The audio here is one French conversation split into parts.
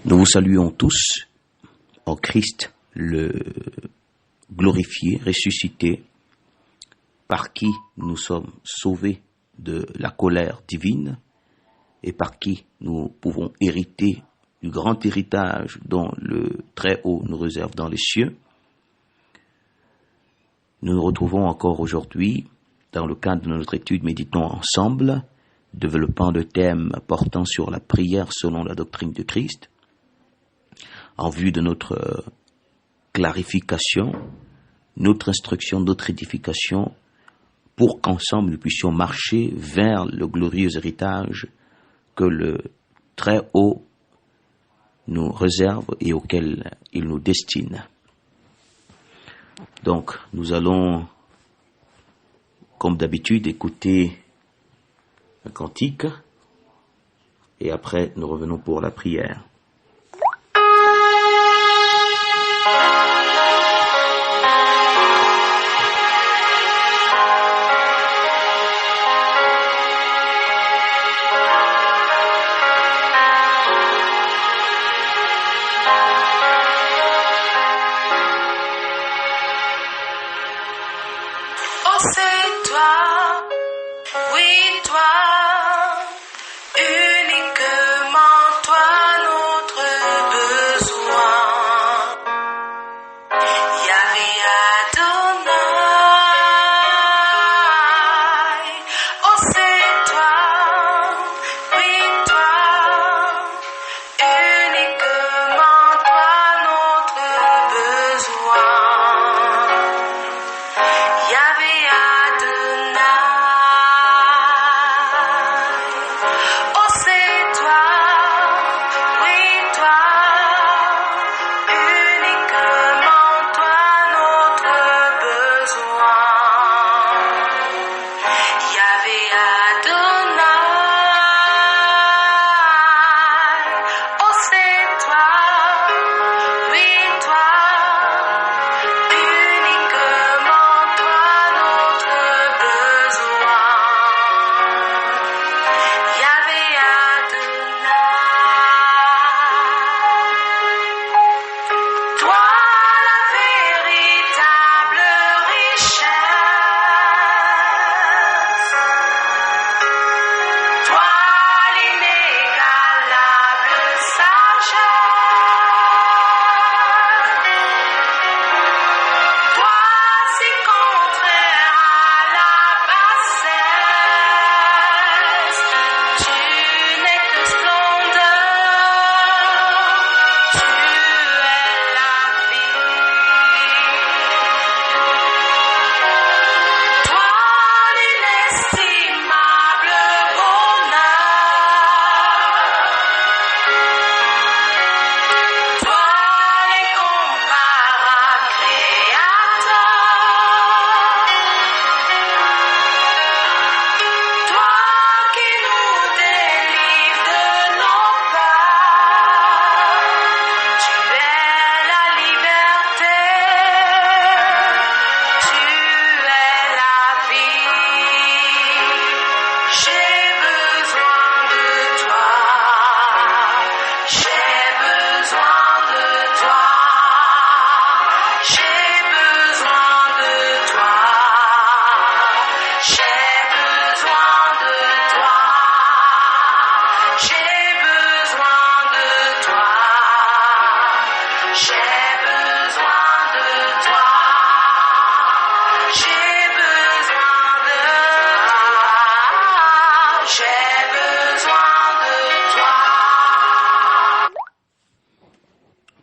Nous vous saluons tous en Christ, le glorifié, ressuscité, par qui nous sommes sauvés de la colère divine et par qui nous pouvons hériter du grand héritage dont le Très-Haut nous réserve dans les cieux. Nous nous retrouvons encore aujourd'hui dans le cadre de notre étude Méditons ensemble, développant le thème portant sur la prière selon la doctrine de Christ, en vue de notre clarification, notre instruction, notre édification, pour qu'ensemble nous puissions marcher vers le glorieux héritage que le Très-Haut nous réserve et auquel il nous destine. Donc, nous allons, comme d'habitude, écouter un cantique et après nous revenons pour la prière.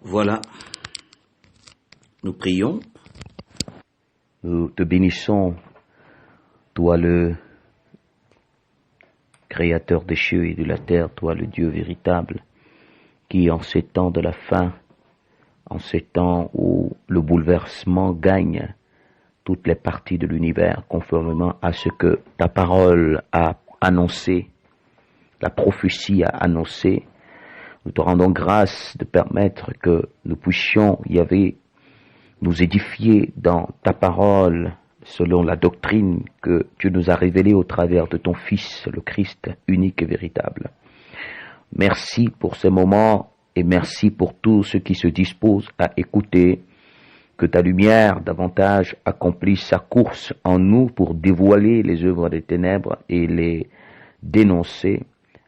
Voilà, nous prions, nous te bénissons, toi le Créateur des cieux et de la terre, toi le Dieu véritable, qui en ces temps de la fin, en ces temps où le bouleversement gagne toutes les parties de l'univers, conformément à ce que ta parole a annoncé, la prophétie a annoncé, nous te rendons grâce de permettre que nous puissions, Yahvé, nous édifier dans ta parole selon la doctrine que tu nous as révélée au travers de ton Fils, le Christ unique et véritable. Merci pour ces moments et merci pour tous ceux qui se disposent à écouter. Que ta lumière davantage accomplisse sa course en nous pour dévoiler les œuvres des ténèbres et les dénoncer,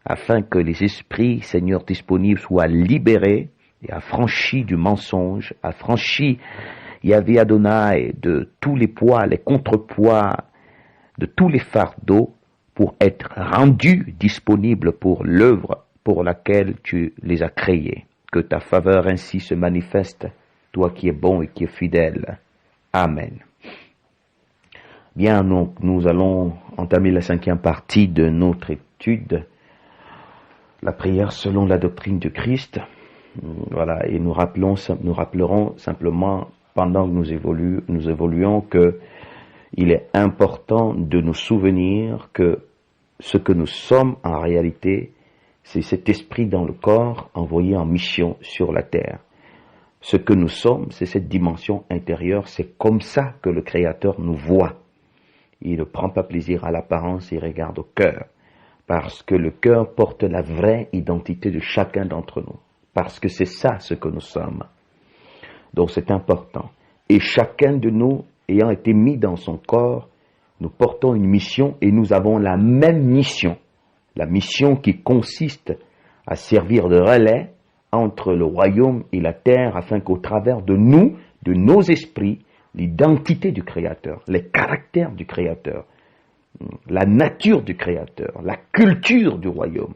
afin que les esprits, Seigneur, disponibles soient libérés et affranchis du mensonge, affranchis, Yahvé Adonai, de tous les poids, les contrepoids, de tous les fardeaux, pour être rendus disponibles pour l'œuvre pour laquelle tu les as créés. Que ta faveur ainsi se manifeste, toi qui es bon et qui es fidèle. Amen. Bien, donc, nous allons entamer la 5e partie de notre étude, la prière selon la doctrine du Christ. Voilà, et nous rappellerons simplement, pendant que nous évoluons, que il est important de nous souvenir que ce que nous sommes en réalité, c'est cet esprit dans le corps envoyé en mission sur la terre. Ce que nous sommes, c'est cette dimension intérieure, c'est comme ça que le Créateur nous voit. Il ne prend pas plaisir à l'apparence, il regarde au cœur, parce que le cœur porte la vraie identité de chacun d'entre nous, parce que c'est ça ce que nous sommes. Donc c'est important. Et chacun de nous, ayant été mis dans son corps, nous portons une mission et nous avons la même mission. La mission qui consiste à servir de relais entre le royaume et la terre, afin qu'au travers de nous, de nos esprits, l'identité du Créateur, les caractères du Créateur, la nature du Créateur, la culture du royaume,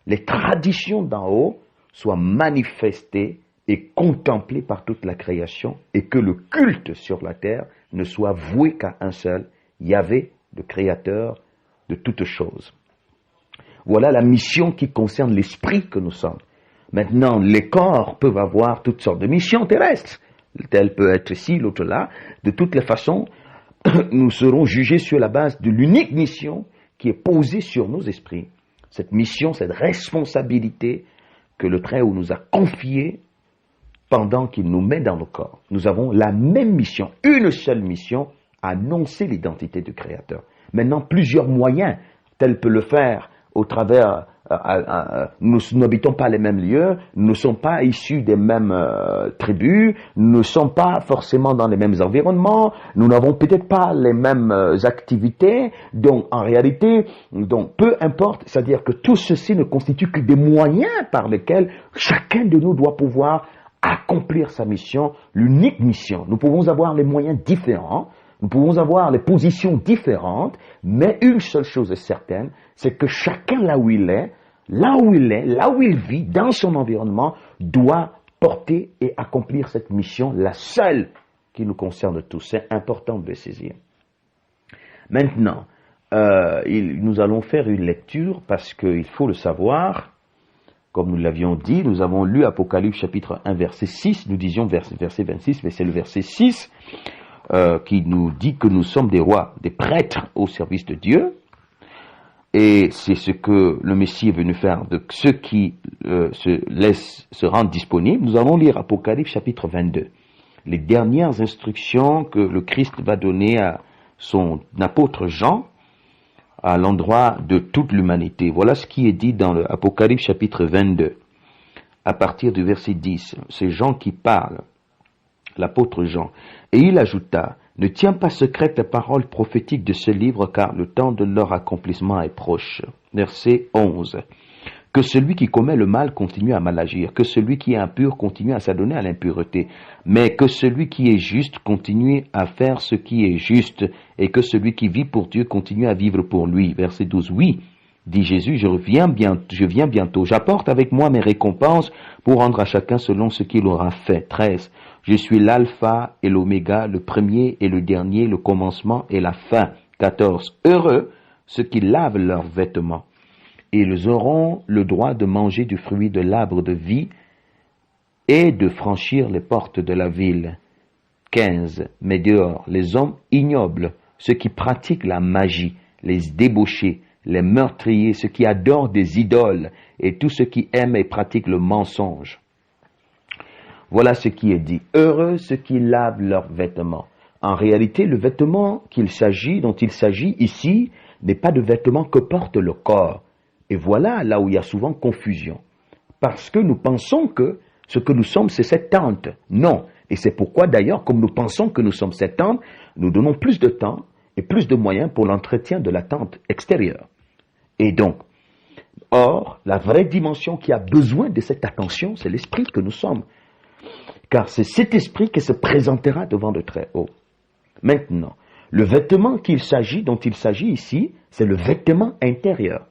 les traditions d'en haut soient manifestées et contemplées par toute la création, et que le culte sur la terre ne soit voué qu'à un seul, Yahvé, le Créateur de toutes choses. Voilà la mission qui concerne l'esprit que nous sommes. Maintenant, les corps peuvent avoir toutes sortes de missions terrestres. Telle peut être ici, l'autre là. De toutes les façons, nous serons jugés sur la base de l'unique mission qui est posée sur nos esprits. Cette mission, cette responsabilité que le Très-Haut nous a confiée pendant qu'il nous met dans le corps. Nous avons la même mission, une seule mission, annoncer l'identité du Créateur. Maintenant, plusieurs moyens, tels peut le faire au travers, nous n'habitons pas les mêmes lieux, nous ne sommes pas issus des mêmes tribus, nous ne sommes pas forcément dans les mêmes environnements, nous n'avons peut-être pas les mêmes activités, donc en réalité, donc peu importe, c'est-à-dire que tout ceci ne constitue que des moyens par lesquels chacun de nous doit pouvoir accomplir sa mission, l'unique mission. Nous pouvons avoir les moyens différents, nous pouvons avoir les positions différentes, mais une seule chose est certaine, c'est que chacun là où il est, là où il vit, dans son environnement, doit porter et accomplir cette mission, la seule qui nous concerne tous. C'est important de le saisir. Maintenant, nous allons faire une lecture parce qu'il faut le savoir. Comme nous l'avions dit, nous avons lu Apocalypse chapitre 1 verset 6, nous disions verset 26, mais c'est le verset 6 qui nous dit que nous sommes des rois, des prêtres au service de Dieu. Et c'est ce que le Messie est venu faire de ceux qui se rendent disponibles. Nous allons lire Apocalypse chapitre 22. Les dernières instructions que le Christ va donner à son apôtre Jean à l'endroit de toute l'humanité. Voilà ce qui est dit dans l'Apocalypse chapitre 22. À partir du verset 10, c'est Jean qui parle, l'apôtre Jean. Et il ajouta, « Ne tiens pas secrète la parole prophétique de ce livre, car le temps de leur accomplissement est proche. » Verset 11. « Que celui qui commet le mal continue à mal agir, que celui qui est impur continue à s'adonner à l'impureté, mais que celui qui est juste continue à faire ce qui est juste, et que celui qui vit pour Dieu continue à vivre pour lui. » Verset 12. « Oui, dit Jésus, je viens bientôt. J'apporte avec moi mes récompenses pour rendre à chacun selon ce qu'il aura fait. » 13. « Je suis l'alpha et l'oméga, le premier et le dernier, le commencement et la fin. » 14. « Heureux ceux qui lavent leurs vêtements. Ils auront le droit de manger du fruit de l'arbre de vie et de franchir les portes de la ville. » 15. « Mais dehors, les hommes ignobles, ceux qui pratiquent la magie, les débauchés, les meurtriers, ceux qui adorent des idoles, et tous ceux qui aiment et pratiquent le mensonge. » Voilà ce qui est dit. Heureux ceux qui lavent leurs vêtements. En réalité, le vêtement dont il s'agit ici n'est pas de vêtement que porte le corps. Et voilà là où il y a souvent confusion. parce que nous pensons que ce que nous sommes, c'est cette tente. Non. Et c'est pourquoi d'ailleurs, comme nous pensons que nous sommes cette tente, nous donnons plus de temps et plus de moyens pour l'entretien de la tente extérieure. Et donc, or, la vraie dimension qui a besoin de cette attention, c'est l'esprit que nous sommes. Car c'est cet esprit qui se présentera devant le Très-Haut. Maintenant, le vêtement dont il s'agit ici, c'est le vêtement intérieur.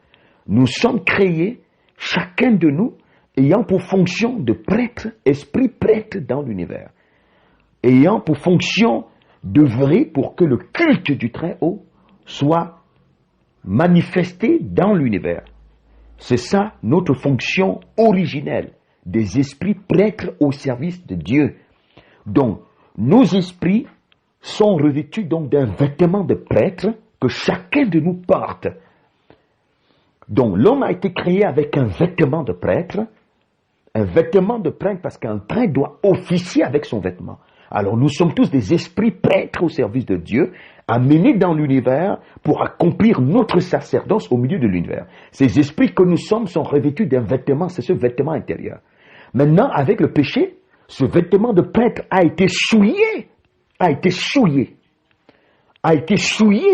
Nous sommes créés, chacun de nous, ayant pour fonction de prêtre, esprit prêtre dans l'univers. Ayant pour fonction d'œuvrer pour que le culte du Très-Haut soit manifesté dans l'univers. C'est ça notre fonction originelle, des esprits prêtres au service de Dieu. Donc, nos esprits sont revêtus donc d'un vêtement de prêtre que chacun de nous porte. Donc, l'homme a été créé avec un vêtement de prêtre parce qu'un prêtre doit officier avec son vêtement. Alors, nous sommes tous des esprits prêtres au service de Dieu, amenés dans l'univers pour accomplir notre sacerdoce au milieu de l'univers. Ces esprits que nous sommes sont revêtus d'un vêtement, c'est ce vêtement intérieur. Maintenant, avec le péché, ce vêtement de prêtre a été souillé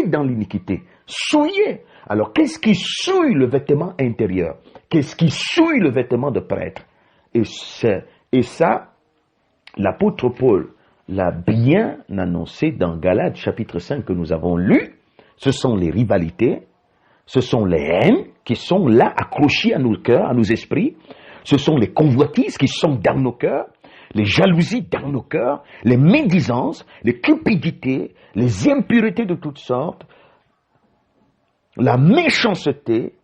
dans l'iniquité, souillé. Alors, qu'est-ce qui souille le vêtement intérieur? Qu'est-ce qui souille le vêtement de prêtre? Et ça, l'apôtre Paul l'a bien annoncé dans Galates chapitre 5 que nous avons lu. Ce sont les rivalités, ce sont les haines qui sont là accrochées à nos cœurs, à nos esprits. Ce sont les convoitises qui sont dans nos cœurs, les jalousies dans nos cœurs, les médisances, les cupidités, les impuretés de toutes sortes, la méchanceté,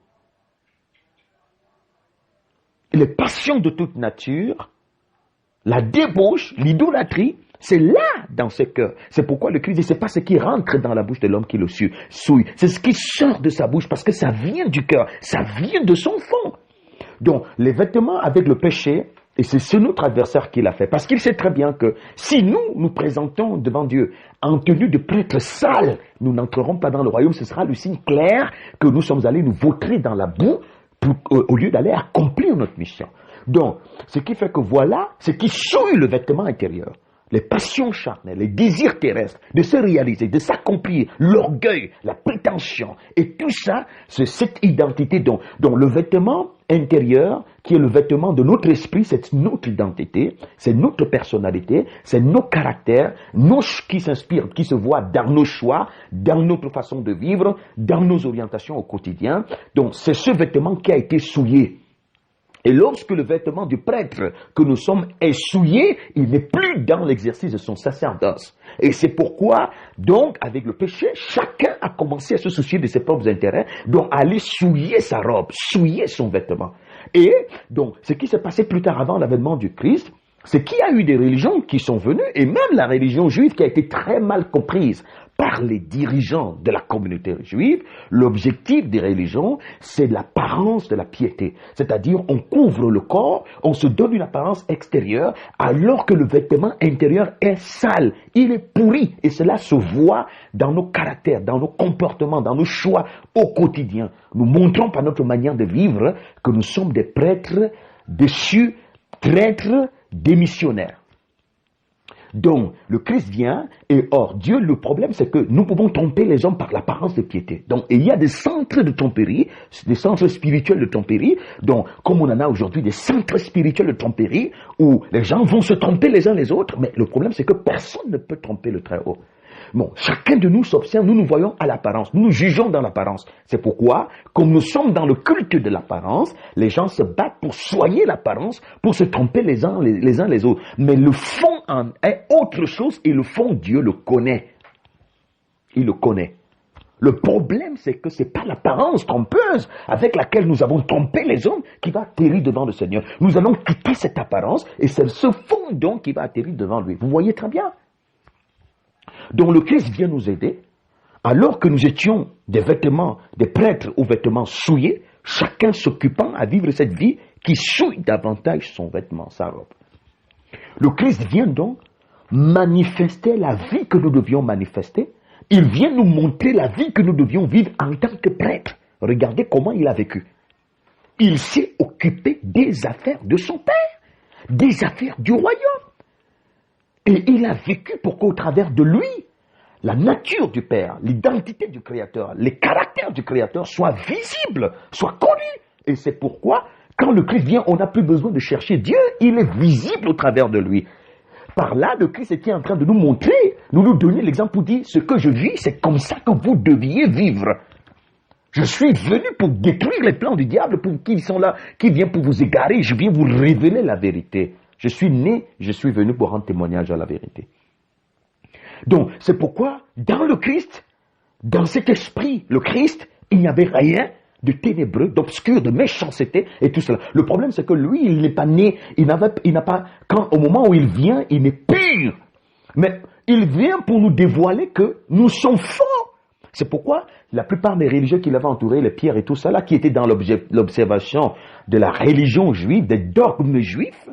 les passions de toute nature, la débauche, l'idolâtrie, c'est là dans ce cœur. C'est pourquoi le Christ dit, c'est pas ce qui rentre dans la bouche de l'homme qui le souille, c'est ce qui sort de sa bouche parce que ça vient du cœur, ça vient de son fond. Donc, les vêtements avec le péché, et c'est notre adversaire qui l'a fait, parce qu'il sait très bien que si nous présentons devant Dieu en tenue de prêtre sale, nous n'entrerons pas dans le royaume, ce sera le signe clair que nous sommes allés nous vautrer dans la boue au lieu d'aller accomplir notre mission. Donc, ce qui fait que voilà ce qui souille le vêtement intérieur. Les passions charnelles, les désirs terrestres, de se réaliser, de s'accomplir, l'orgueil, la prétention, et tout ça, c'est cette identité dont le vêtement intérieur, qui est le vêtement de notre esprit, c'est notre identité, c'est notre personnalité, c'est nos caractères, qui s'inspirent, qui se voient dans nos choix, dans notre façon de vivre, dans nos orientations au quotidien. Donc, c'est ce vêtement qui a été souillé. Et lorsque le vêtement du prêtre que nous sommes est souillé, il n'est plus dans l'exercice de son sacerdoce. Et c'est pourquoi, donc, avec le péché, chacun a commencé à se soucier de ses propres intérêts, donc à aller souiller sa robe, souiller son vêtement. Et donc, ce qui s'est passé plus tard avant l'avènement du Christ, c'est qu'il y a eu des religions qui sont venues, et même la religion juive qui a été très mal comprise par les dirigeants de la communauté juive. L'objectif des religions, c'est l'apparence de la piété. C'est-à-dire, on couvre le corps, on se donne une apparence extérieure, alors que le vêtement intérieur est sale, il est pourri. Et cela se voit dans nos caractères, dans nos comportements, dans nos choix au quotidien. Nous montrons par notre manière de vivre que nous sommes des prêtres déchus, traîtres, démissionnaires. Donc, le Christ vient, et or, Dieu, le problème, c'est que nous pouvons tromper les hommes par l'apparence de piété. Donc, il y a des centres de tromperie, des centres spirituels de tromperie, donc, comme on en a aujourd'hui, des centres spirituels de tromperie, où les gens vont se tromper les uns les autres, mais le problème, c'est que personne ne peut tromper le Très-Haut. Bon, chacun de nous s'observe, nous voyons à l'apparence, nous jugeons dans l'apparence. C'est pourquoi, comme nous sommes dans le culte de l'apparence, les gens se battent pour soigner l'apparence, pour se tromper les uns les autres. Mais le fond en est autre chose, et le fond, Dieu le connaît. Il le connaît. Le problème, c'est que c'est pas l'apparence trompeuse avec laquelle nous avons trompé les hommes qui va atterrir devant le Seigneur. Nous allons quitter cette apparence, et c'est ce fond donc qui va atterrir devant lui. Vous voyez très bien. Donc le Christ vient nous aider, alors que nous étions des prêtres aux vêtements souillés, chacun s'occupant à vivre cette vie qui souille davantage son vêtement, sa robe. Le Christ vient donc manifester la vie que nous devions manifester. Il vient nous montrer la vie que nous devions vivre en tant que prêtres. Regardez comment il a vécu. il s'est occupé des affaires de son Père, des affaires du royaume. Et il a vécu pour qu'au travers de lui, la nature du Père, l'identité du Créateur, les caractères du Créateur soient visibles, soient connus. Et c'est pourquoi, quand le Christ vient, on n'a plus besoin de chercher Dieu, il est visible au travers de lui. Par là, le Christ était en train de nous montrer, de nous donner l'exemple pour dire, ce que je vis, c'est comme ça que vous deviez vivre. Je suis venu pour détruire les plans du diable, pour qui sont là, qui vient pour vous égarer, je viens vous révéler la vérité. Je suis né, je suis venu pour rendre témoignage à la vérité. Donc, c'est pourquoi, dans le Christ, dans cet esprit, le Christ, il n'y avait rien de ténébreux, d'obscur, de méchanceté et tout cela. Le problème, c'est que lui, il n'est pas né, il n'a pas, quand, au moment où il vient, il est pur. Mais il vient pour nous dévoiler que nous sommes forts. C'est pourquoi la plupart des religieux qui l'avaient entouré, les pierres et tout ça, là, qui étaient dans l'observation de la religion juive, des dogmes juifs,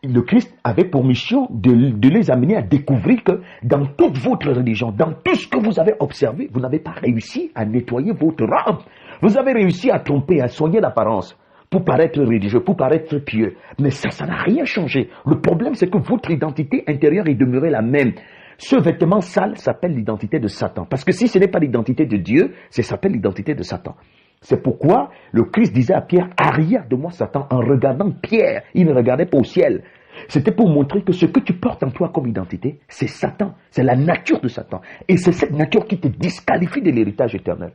le Christ avait pour mission de les amener à découvrir que dans toute votre religion, dans tout ce que vous avez observé, vous n'avez pas réussi à nettoyer votre âme. Vous avez réussi à tromper, à soigner l'apparence pour paraître religieux, pour paraître pieux. Mais ça n'a rien changé. Le problème, c'est que votre identité intérieure est demeurée la même. Ce vêtement sale s'appelle l'identité de Satan. Parce que si ce n'est pas l'identité de Dieu, ça s'appelle l'identité de Satan. C'est pourquoi le Christ disait à Pierre, arrière de moi Satan, en regardant Pierre. Il ne regardait pas au ciel. C'était pour montrer que ce que tu portes en toi comme identité, c'est Satan. C'est la nature de Satan. Et c'est cette nature qui te disqualifie de l'héritage éternel.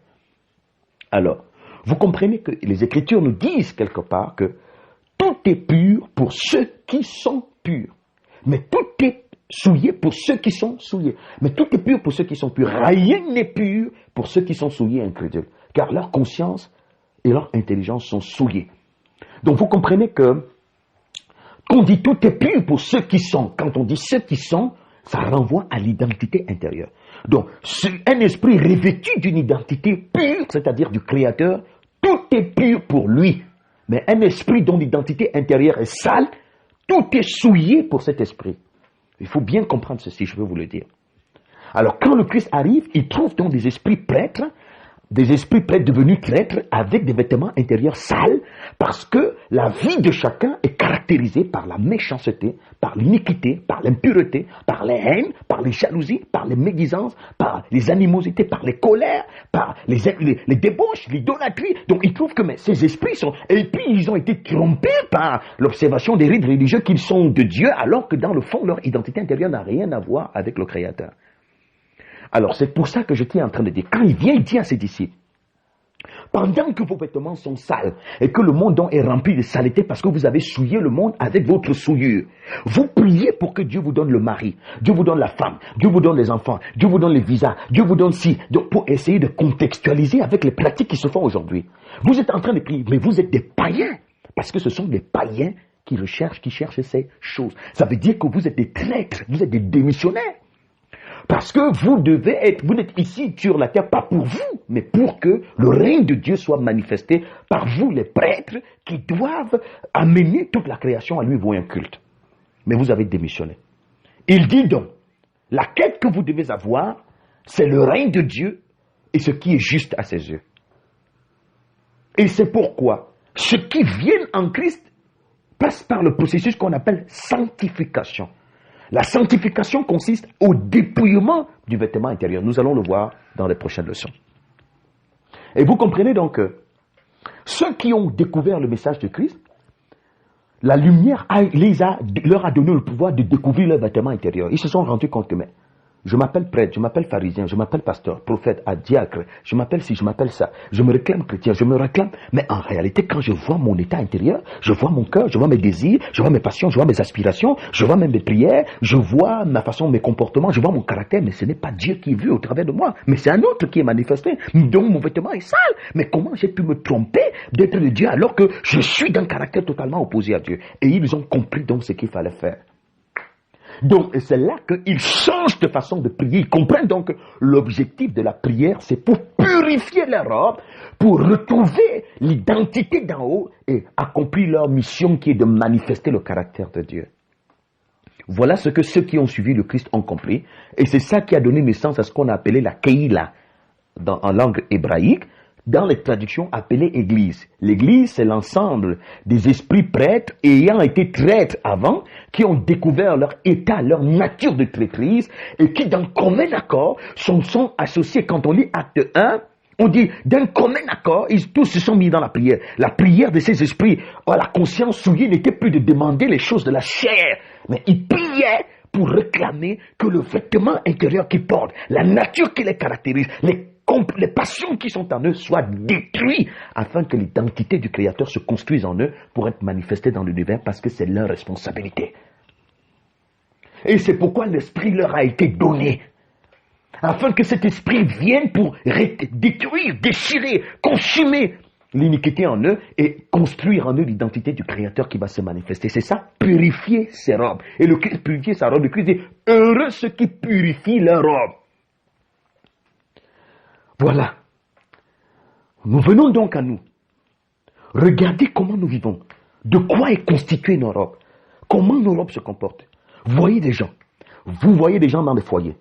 Alors, vous comprenez que les Écritures nous disent quelque part que tout est pur pour ceux qui sont purs. Mais tout est souillé pour ceux qui sont souillés. Mais tout est pur pour ceux qui sont purs. Rien n'est pur pour ceux qui sont souillés et incrédules. Car leur conscience et leur intelligence sont souillées. Donc vous comprenez que quand on dit tout est pur pour ceux qui sont, quand on dit ceux qui sont, ça renvoie à l'identité intérieure. Donc un esprit revêtu d'une identité pure, c'est-à-dire du Créateur, tout est pur pour lui. Mais un esprit dont l'identité intérieure est sale, tout est souillé pour cet esprit. Il faut bien comprendre ceci, je veux vous le dire. Alors, quand le Christ arrive, il trouve donc des esprits prêtres devenus traîtres avec des vêtements intérieurs sales, parce que la vie de chacun est caractérisée par la méchanceté, par l'iniquité, par l'impureté, par les haines, par les jalousies, par les médisances, par les animosités, par les colères, par les débauches, l'idolâtrie. Donc, il trouve que ces esprits sont... Et puis, ils ont été trompés par l'observation des rites religieux qu'ils sont de Dieu, alors que dans le fond, leur identité intérieure n'a rien à voir avec le Créateur. Alors, c'est pour ça que je suis en train de dire, quand il vient, il dit à ses disciples, pendant que vos vêtements sont sales et que le monde est rempli de saleté parce que vous avez souillé le monde avec votre souillure, vous priez pour que Dieu vous donne le mari, Dieu vous donne la femme, Dieu vous donne les enfants, Dieu vous donne les visas, Dieu vous donne ci, donc pour essayer de contextualiser avec les pratiques qui se font aujourd'hui. Vous êtes en train de prier, mais vous êtes des païens, parce que ce sont des païens qui cherchent ces choses. Ça veut dire que vous êtes des traîtres, vous êtes des démissionnaires. Parce que vous n'êtes ici sur la terre pas pour vous, mais pour que le règne de Dieu soit manifesté par vous, les prêtres, qui doivent amener toute la création à lui vouer un culte. Mais vous avez démissionné. Il dit donc, la quête que vous devez avoir, c'est le règne de Dieu et ce qui est juste à ses yeux. Et c'est pourquoi ceux qui viennent en Christ passent par le processus qu'on appelle sanctification. La sanctification consiste au dépouillement du vêtement intérieur. Nous allons le voir dans les prochaines leçons. Et vous comprenez donc que ceux qui ont découvert le message de Christ, la lumière leur a donné le pouvoir de découvrir leur vêtement intérieur. Ils se sont rendus compte que je m'appelle prêtre, je m'appelle pharisien, je m'appelle pasteur, prophète, diacre, je m'appelle ci, je m'appelle ça, je me réclame chrétien, je me réclame. Mais en réalité, quand je vois mon état intérieur, je vois mon cœur, je vois mes désirs, je vois mes passions, je vois mes aspirations, je vois même mes prières, je vois ma façon, mes comportements, je vois mon caractère, mais ce n'est pas Dieu qui est vu au travers de moi, mais c'est un autre qui est manifesté. Donc mon vêtement est sale. Mais comment j'ai pu me tromper d'être de Dieu alors que je suis d'un caractère totalement opposé à Dieu? Et ils ont compris donc ce qu'il fallait faire. Donc, c'est là qu'ils changent de façon de prier. Ils comprennent donc que l'objectif de la prière, c'est pour purifier leur robe, pour retrouver l'identité d'en haut et accomplir leur mission qui est de manifester le caractère de Dieu. Voilà ce que ceux qui ont suivi le Christ ont compris. Et c'est ça qui a donné naissance à ce qu'on a appelé la Keïla en langue hébraïque. dans les traductions appelées Église. L'Église, c'est l'ensemble des esprits prêtres ayant été traîtres avant, qui ont découvert leur état, leur nature de traîtrise, et qui d'un commun accord sont associés. Quand on lit Acte 1, on dit d'un commun accord, ils tous se sont mis dans la prière. La prière de ces esprits, la conscience souillée n'était plus de demander les choses de la chair, mais ils priaient pour réclamer que le vêtement intérieur qu'ils portent, la nature qui les caractérise, les passions qui sont en eux soient détruites afin que l'identité du Créateur se construise en eux pour être manifestée dans l'univers parce que c'est leur responsabilité. Et c'est pourquoi l'Esprit leur a été donné. Afin que cet Esprit vienne pour détruire, déchirer, consumer l'iniquité en eux et construire en eux l'identité du Créateur qui va se manifester. C'est ça, purifier ses robes. Et le Christ purifier sa robe, le Christ dit, heureux ceux qui purifient leur robe. Voilà. Nous venons donc à nous. Regardez comment nous vivons. De quoi est constituée nos robes. Comment nos robes se comportent. Voyez des gens. Vous voyez des gens dans les foyers.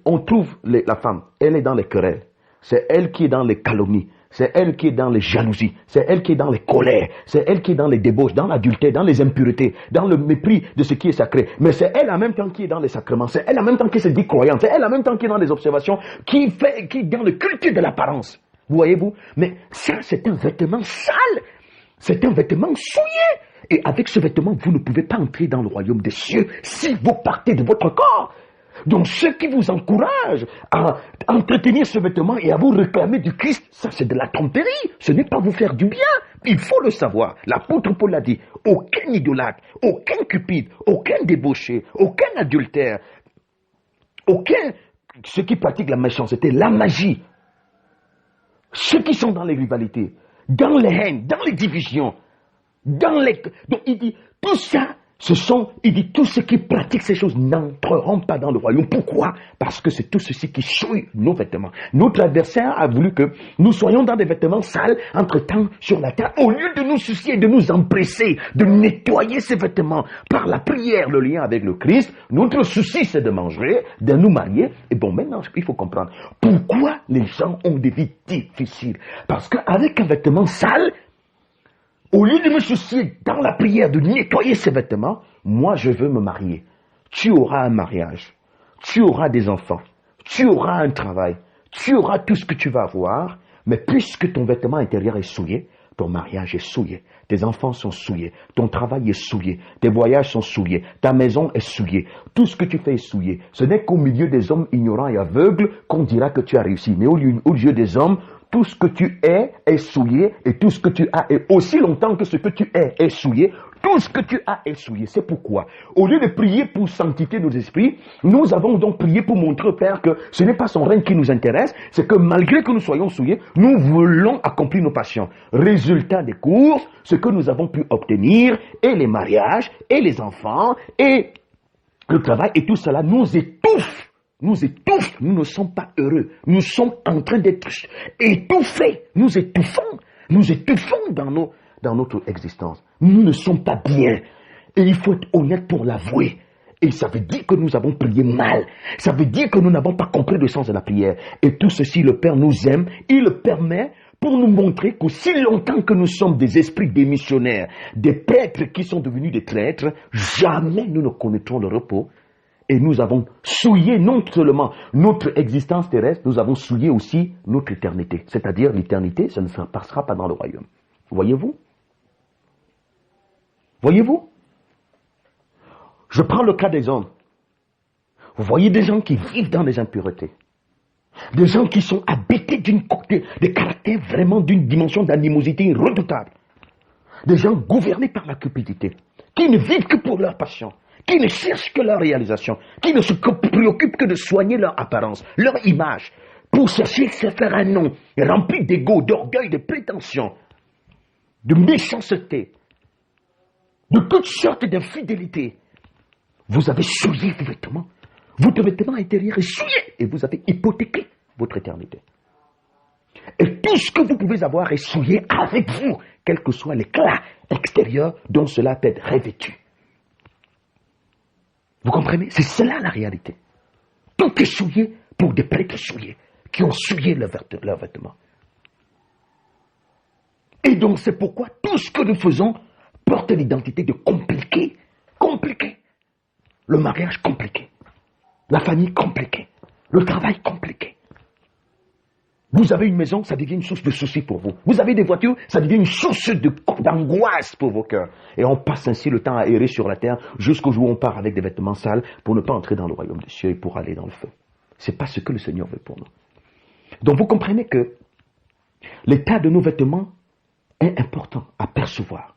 On trouve la femme. Elle est dans les querelles. C'est elle qui est dans les calomnies. C'est elle qui est dans les jalousies. C'est elle qui est dans les colères. C'est elle qui est dans les débauches, dans l'adultère, dans les impuretés, dans le mépris de ce qui est sacré. Mais c'est elle en même temps qui est dans les sacrements. C'est elle en même temps qui se dit croyante. C'est elle en même temps qui est dans les observations, qui est dans le culte de l'apparence. Voyez-vous? Mais ça, c'est un vêtement sale. C'est un vêtement souillé. Et avec ce vêtement, vous ne pouvez pas entrer dans le royaume des cieux si vous partez de votre corps. Donc, ceux qui vous encouragent à entretenir ce vêtement et à vous réclamer du Christ, ça c'est de la tromperie. Ce n'est pas vous faire du bien. Il faut le savoir. L'apôtre Paul l'a dit. Aucun idolâtre, aucun cupide, aucun débauché, aucun adultère, ceux qui pratiquent la méchanceté, la magie, ceux qui sont dans les rivalités, dans les haines, dans les divisions, donc il dit, tout ça, il dit, tous ceux qui pratiquent ces choses n'entreront pas dans le royaume. Pourquoi? Parce que c'est tout ceci qui souille nos vêtements. Notre adversaire a voulu que nous soyons dans des vêtements sales, entre-temps sur la terre, au lieu de nous soucier, de nous empresser, de nettoyer ces vêtements par la prière, le lien avec le Christ. Notre souci, c'est de manger, de nous marier. Et bon, maintenant, il faut comprendre pourquoi les gens ont des vies difficiles. Parce qu'avec un vêtement sale, au lieu de me soucier dans la prière de nettoyer ses vêtements, moi je veux me marier. Tu auras un mariage, tu auras des enfants, tu auras un travail, tu auras tout ce que tu vas avoir, mais puisque ton vêtement intérieur est souillé, ton mariage est souillé, tes enfants sont souillés, ton travail est souillé, tes voyages sont souillés, ta maison est souillée, tout ce que tu fais est souillé. Ce n'est qu'au milieu des hommes ignorants et aveugles qu'on dira que tu as réussi, mais au lieu des hommes, tout ce que tu es souillé et tout ce que tu as est aussi longtemps que ce que tu est souillé. Tout ce que tu as est souillé. C'est pourquoi, au lieu de prier pour sanctifier nos esprits, nous avons donc prié pour montrer au Père que ce n'est pas son règne qui nous intéresse, c'est que malgré que nous soyons souillés, nous voulons accomplir nos passions. Résultat des courses, ce que nous avons pu obtenir, et les mariages, et les enfants, et le travail, et tout cela nous étouffe. Nous étouffons, nous ne sommes pas heureux. Nous sommes en train d'être étouffés. Nous étouffons dans notre existence. Nous ne sommes pas bien. Et il faut être honnête pour l'avouer. Et ça veut dire que nous avons prié mal. Ça veut dire que nous n'avons pas compris le sens de la prière. Et tout ceci, le Père nous aime. Il le permet pour nous montrer qu'aussi longtemps que nous sommes des esprits démissionnaires, des prêtres qui sont devenus des traîtres, jamais nous ne connaîtrons le repos. Et nous avons souillé non seulement notre existence terrestre, nous avons souillé aussi notre éternité. C'est-à-dire l'éternité, ça ne se passera pas dans le royaume. Voyez-vous? Voyez-vous? Je prends le cas des hommes. Vous voyez des gens qui vivent dans les impuretés. Des gens qui sont habités des caractères vraiment d'une dimension d'animosité redoutable. Des gens gouvernés par la cupidité, qui ne vivent que pour leur passion, qui ne cherchent que leur réalisation, qui ne se préoccupent que de soigner leur apparence, leur image, pour chercher se faire un nom, rempli d'ego, d'orgueil, de prétention, de méchanceté, de toutes sortes d'infidélités. Vous avez souillé vos vêtements. Votre vêtement intérieur est souillé et vous avez hypothéqué votre éternité. Et tout ce que vous pouvez avoir est souillé avec vous, quel que soit l'éclat extérieur dont cela peut être revêtu. Vous comprenez? C'est cela la réalité. Tout est souillé pour des prêtres souillés, qui ont souillé leurs vêtements. Et donc c'est pourquoi tout ce que nous faisons porte l'identité de compliqué. Compliqué. Le mariage compliqué. La famille compliquée. Le travail compliqué. Vous avez une maison, ça devient une source de soucis pour vous. Vous avez des voitures, ça devient une source d'angoisse pour vos cœurs. Et on passe ainsi le temps à errer sur la terre jusqu'au jour où on part avec des vêtements sales pour ne pas entrer dans le royaume des cieux et pour aller dans le feu. C'est pas ce que le Seigneur veut pour nous. Donc vous comprenez que l'état de nos vêtements est important à percevoir.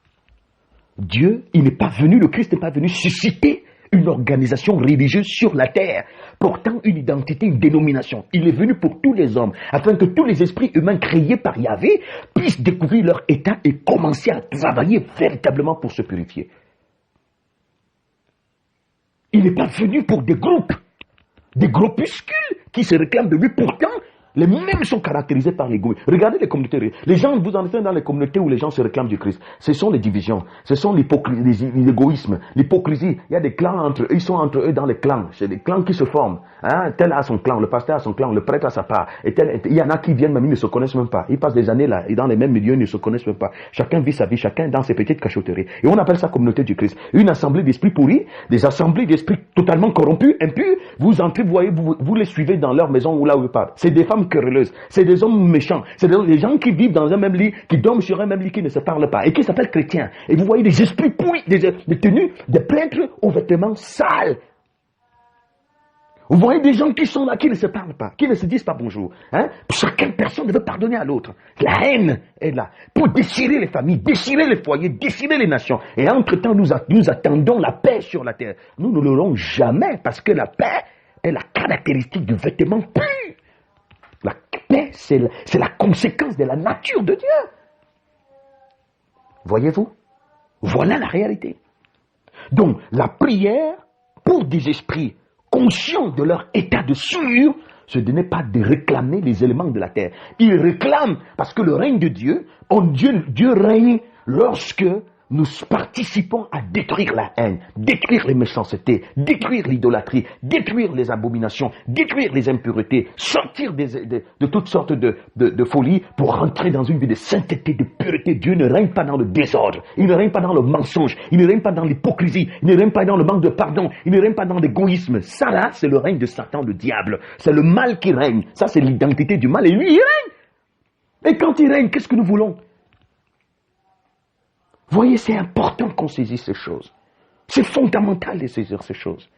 Dieu, le Christ n'est pas venu susciter une organisation religieuse sur la terre, portant une identité, une dénomination. Il est venu pour tous les hommes, afin que tous les esprits humains créés par Yahvé puissent découvrir leur état et commencer à travailler véritablement pour se purifier. Il n'est pas venu pour des groupuscules qui se réclament de lui. Pourtant, les mêmes sont caractérisés par l'égoïsme. Regardez les communautés. Les gens, vous en êtes dans les communautés où les gens se réclament du Christ. Ce sont les divisions, ce sont l'égoïsme, l'hypocrisie. Il y a des clans entre eux, ils sont entre eux dans les clans. C'est des clans qui se forment. Hein? Tel a son clan, le pasteur a son clan, le prêtre a sa part. Et il y en a qui viennent même, ils ne se connaissent même pas. Ils passent des années là, et dans les mêmes milieux, ils ne se connaissent même pas. Chacun vit sa vie, chacun dans ses petites cachotteries. Et on appelle ça communauté du Christ. Une assemblée d'esprits pourris, des assemblées d'esprits totalement corrompus, impurs. Vous entrez, vous voyez, vous les suivez dans leur maison ou là où ils parlent. C'est des femmes querelleuses, c'est des hommes méchants, c'est des gens qui vivent dans un même lit, qui dorment sur un même lit, qui ne se parlent pas et qui s'appellent chrétiens. Et vous voyez des esprits pourris, des tenues, des prêtres aux vêtements sales. Vous voyez des gens qui sont là, qui ne se parlent pas, qui ne se disent pas bonjour. Hein? Chacune personne ne veut pardonner à l'autre. La haine est là pour déchirer les familles, déchirer les foyers, déchirer les nations. Et entre-temps, nous attendons la paix sur la terre. Nous ne l'aurons jamais parce que la paix est la caractéristique du vêtement pur. La paix, c'est la conséquence de la nature de Dieu. Voyez-vous? Voilà la réalité. Donc, la prière pour des esprits conscients de leur état de souillure, ce n'est pas de réclamer les éléments de la terre. Ils réclament, parce que le règne de Dieu, Dieu règne lorsque nous participons à détruire la haine, détruire les méchancetés, détruire l'idolâtrie, détruire les abominations, détruire les impuretés, sortir de toutes sortes de folies pour rentrer dans une vie de sainteté, de pureté. Dieu ne règne pas dans le désordre, il ne règne pas dans le mensonge, il ne règne pas dans l'hypocrisie, il ne règne pas dans le manque de pardon, il ne règne pas dans l'égoïsme. Ça là, c'est le règne de Satan, le diable. C'est le mal qui règne. Ça, c'est l'identité du mal et lui, il règne. Et quand il règne, qu'est-ce que nous voulons? Voyez, c'est important qu'on saisisse ces choses. C'est fondamental de saisir ces choses.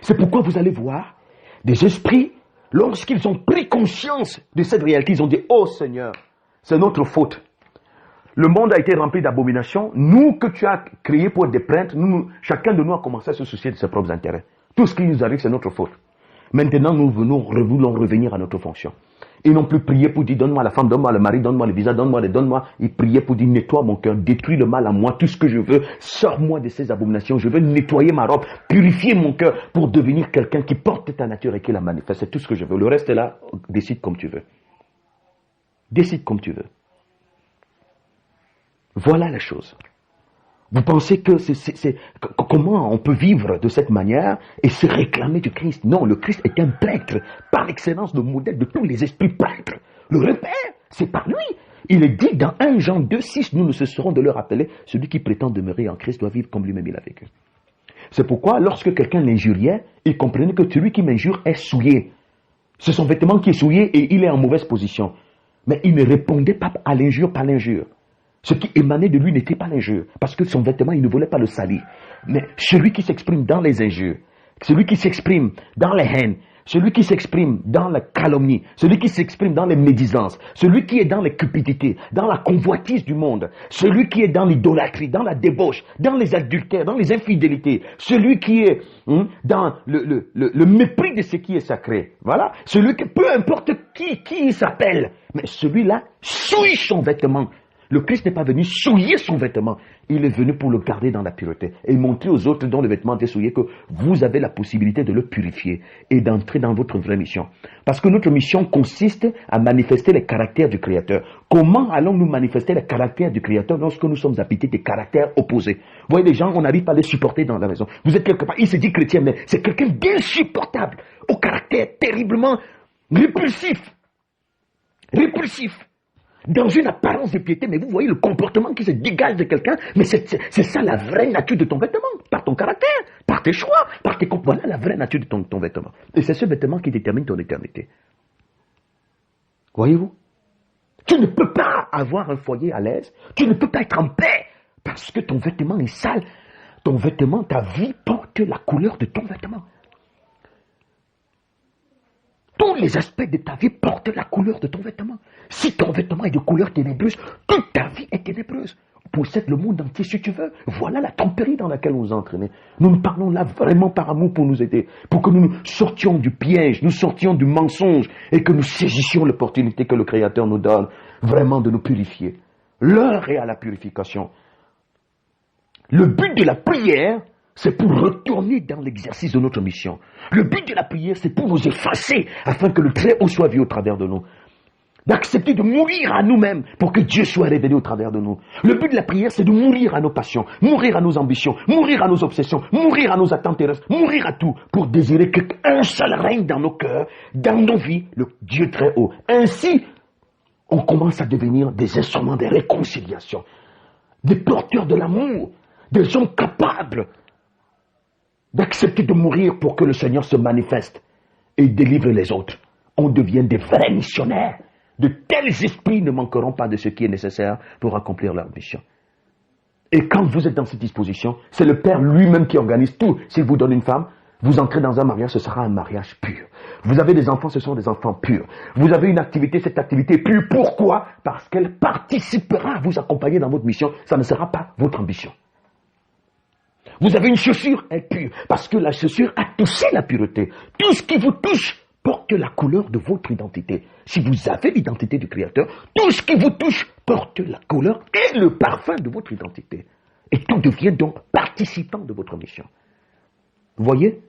C'est pourquoi vous allez voir des esprits, lorsqu'ils ont pris conscience de cette réalité, ils ont dit, oh Seigneur, c'est notre faute. Le monde a été rempli d'abominations. Nous que tu as créés pour être des prêtres, chacun de nous a commencé à se soucier de ses propres intérêts. Tout ce qui nous arrive, c'est notre faute. Maintenant, nous voulons revenir à notre fonction. Ils n'ont plus prié pour dire, donne-moi la femme, donne-moi le mari, donne-moi le visa, donne-moi. Ils priaient pour dire, nettoie mon cœur, détruis le mal à moi, tout ce que je veux, sors-moi de ces abominations, je veux nettoyer ma robe, purifier mon cœur pour devenir quelqu'un qui porte ta nature et qui la manifeste. C'est tout ce que je veux. Le reste est là, décide comme tu veux. Décide comme tu veux. Voilà la chose. Vous pensez que comment on peut vivre de cette manière et se réclamer du Christ? Non, le Christ est un prêtre, par excellence le modèle de tous les esprits prêtres. Le repère, c'est par lui. Il est dit dans 1 Jean 2,6, nous ne cesserons de le rappeler, celui qui prétend demeurer en Christ doit vivre comme lui-même il a vécu. C'est pourquoi lorsque quelqu'un l'injuriait, il comprenait que celui qui m'injure est souillé. C'est son vêtement qui est souillé et il est en mauvaise position. Mais il ne répondait pas à l'injure par l'injure. Ce qui émanait de lui n'était pas l'injure, parce que son vêtement, il ne voulait pas le salir. Mais celui qui s'exprime dans les injures, celui qui s'exprime dans les haines, celui qui s'exprime dans la calomnie, celui qui s'exprime dans les médisances, celui qui est dans les cupidités, dans la convoitise du monde, celui qui est dans l'idolâtrie, dans la débauche, dans les adultères, dans les infidélités, celui qui est dans le mépris de ce qui est sacré. Voilà, celui que peu importe qui il s'appelle, mais celui-là souille son vêtement. Le Christ n'est pas venu souiller son vêtement. Il est venu pour le garder dans la pureté et montrer aux autres dont le vêtement est souillé que vous avez la possibilité de le purifier et d'entrer dans votre vraie mission. Parce que notre mission consiste à manifester les caractères du Créateur. Comment allons-nous manifester les caractères du Créateur lorsque nous sommes habités des caractères opposés? Vous voyez, les gens, on n'arrive pas à les supporter dans la maison. Vous êtes quelque part, il se dit chrétien, mais c'est quelqu'un d'insupportable, au caractère terriblement répulsif. Répulsif. dans une apparence de piété, mais vous voyez le comportement qui se dégage de quelqu'un, mais c'est ça la vraie nature de ton vêtement, par ton caractère, par tes choix, par tes voilà la vraie nature de ton vêtement. Et c'est ce vêtement qui détermine ton éternité. Voyez-vous? Tu ne peux pas avoir un foyer à l'aise, tu ne peux pas être en paix, parce que ton vêtement est sale. Ton vêtement, ta vie porte la couleur de ton vêtement. Tous les aspects de ta vie portent la couleur de ton vêtement. Si ton vêtement est de couleur ténébreuse, toute ta vie est ténébreuse. Possède le monde entier si tu veux. Voilà la tempérie dans laquelle nous entraînons. Nous nous parlons là vraiment par amour pour nous aider, pour que nous sortions du piège, nous sortions du mensonge et que nous saisissions l'opportunité que le Créateur nous donne vraiment de nous purifier. L'heure est à la purification. Le but de la prière, c'est pour retourner dans l'exercice de notre mission. Le but de la prière, c'est pour nous effacer afin que le Très-Haut soit vu au travers de nous. D'accepter de mourir à nous-mêmes pour que Dieu soit révélé au travers de nous. Le but de la prière, c'est de mourir à nos passions, mourir à nos ambitions, mourir à nos obsessions, mourir à nos attentes terrestres, mourir à tout pour désirer qu'un seul règne dans nos cœurs, dans nos vies, le Dieu Très-Haut. Ainsi, on commence à devenir des instruments de réconciliation, des porteurs de l'amour, des gens capables d'accepter de mourir pour que le Seigneur se manifeste et délivre les autres. On devient des vrais missionnaires. De tels esprits ne manqueront pas de ce qui est nécessaire pour accomplir leur mission. Et quand vous êtes dans cette disposition, c'est le Père lui-même qui organise tout. S'il vous donne une femme, vous entrez dans un mariage, ce sera un mariage pur. Vous avez des enfants, ce sont des enfants purs. Vous avez une activité, cette activité est pure. Pourquoi? Parce qu'elle participera à vous accompagner dans votre mission. Ça ne sera pas votre ambition. Vous avez une chaussure, elle est pure, parce que la chaussure a touché la pureté. Tout ce qui vous touche porte la couleur de votre identité. Si vous avez l'identité du Créateur, tout ce qui vous touche porte la couleur et le parfum de votre identité. Et tout devient donc participant de votre mission. Vous voyez?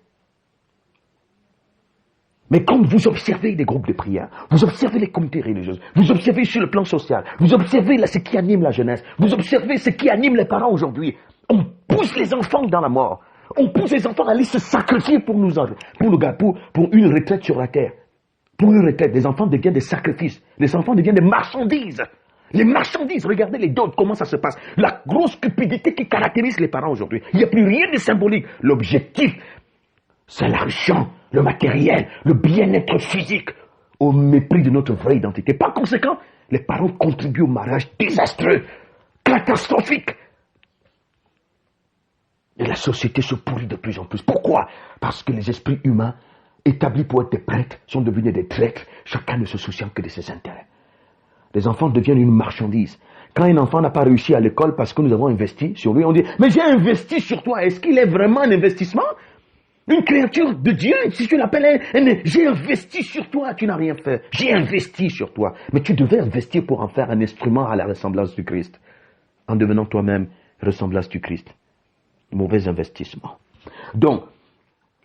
Mais quand vous observez les groupes de prière, vous observez les comités religieux, vous observez sur le plan social, vous observez là, ce qui anime la jeunesse, vous observez ce qui anime les parents aujourd'hui, on pousse les enfants dans la mort. On pousse les enfants à aller se sacrifier pour une retraite sur la terre. Pour une retraite, les enfants deviennent des sacrifices. Les enfants deviennent des marchandises. Les marchandises, regardez les dons, comment ça se passe. La grosse cupidité qui caractérise les parents aujourd'hui. Il n'y a plus rien de symbolique. L'objectif, c'est l'argent, le matériel, le bien-être physique, au mépris de notre vraie identité. Par conséquent, les parents contribuent au mariage désastreux, catastrophique. Et la société se pourrit de plus en plus. Pourquoi? Parce que les esprits humains, établis pour être des prêtres, sont devenus des traîtres, chacun ne se souciant que de ses intérêts. Les enfants deviennent une marchandise. Quand un enfant n'a pas réussi à l'école parce que nous avons investi sur lui, on dit « Mais j'ai investi sur toi, est-ce qu'il est vraiment un investissement ?» Une créature de Dieu, si tu l'appelles, j'ai investi sur toi, tu n'as rien fait. J'ai investi sur toi. Mais tu devais investir pour en faire un instrument à la ressemblance du Christ, en devenant toi-même ressemblance du Christ. Mauvais investissement. Donc,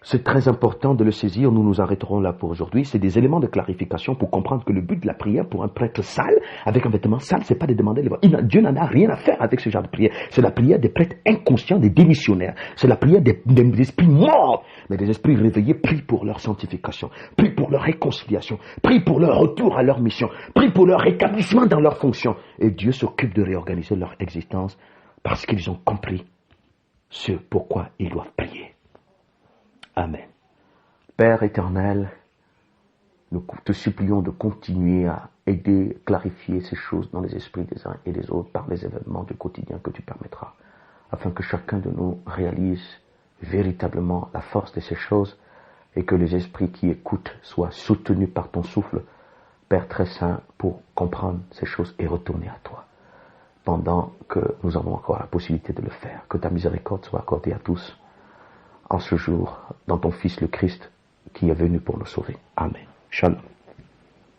c'est très important de le saisir. Nous nous arrêterons là pour aujourd'hui. C'est des éléments de clarification pour comprendre que le but de la prière pour un prêtre sale, avec un vêtement sale, c'est pas de demander les voix. Dieu n'en a rien à faire avec ce genre de prière. C'est la prière des prêtres inconscients, des démissionnaires. C'est la prière des esprits morts, mais des esprits réveillés, prient pour leur sanctification, prient pour leur réconciliation, prient pour leur retour à leur mission, prient pour leur rétablissement dans leur fonction. Et Dieu s'occupe de réorganiser leur existence parce qu'ils ont compris ce pourquoi ils doivent prier. Amen. Père éternel, nous te supplions de continuer à aider, clarifier ces choses dans les esprits des uns et des autres par les événements du quotidien que tu permettras, afin que chacun de nous réalise véritablement la force de ces choses et que les esprits qui écoutent soient soutenus par ton souffle, Père très saint, pour comprendre ces choses et retourner à toi. Pendant que nous avons encore la possibilité de le faire. Que ta miséricorde soit accordée à tous en ce jour, dans ton Fils le Christ, qui est venu pour nous sauver. Amen. Shalom.